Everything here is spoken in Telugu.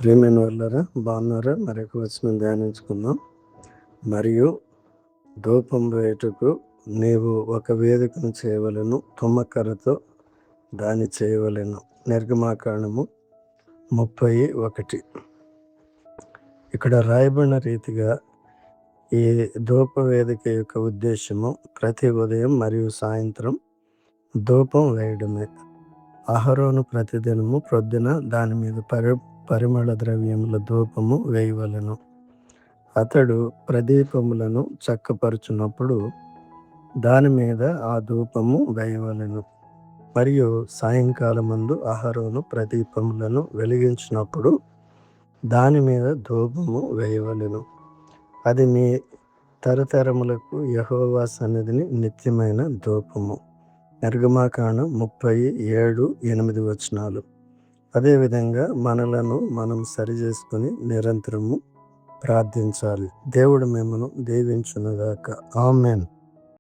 ప్రియమైన వాళ్ళారా, బాగున్నారా? మరొక వచనం ధ్యానించుకుందాం. మరియు ధూపం వేయుటకు నీవు ఒక వేదికను చేయవలెను, తుమ్మకర్రతో దాన్ని చేయవలెను. నిర్గమాకాండము 31. ఇక్కడ రాయబడిన రీతిగా ఈ ధూప వేదిక యొక్క ఉద్దేశము ప్రతి ఉదయం మరియు సాయంత్రం ధూపం వేయడమే. అహరోను ప్రతిదినము ప్రొద్దున దాని మీద పరిమళ ద్రవ్యముల ధూపము వేయవలెను. అతడు ప్రదీపములను చక్కపరుచున్నప్పుడు దాని మీద ఆ ధూపము వేయవలెను. మరియు సాయంకాలమందు అహరోను ప్రదీపములను వెలిగించినప్పుడు దాని మీద ధూపము వేయవలెను. అది నీ తరతరములకు యెహోవా సన్నిధిని నిత్యమైన ధూపము. నిర్గమాకాండం 37:8 వచనాలు. అదేవిధంగా మనలను మనం సరిచేసుకొని నిరంతరము ప్రార్థించాలి. దేవుడు మిమ్మను దీవించునుగాక. ఆమేన్.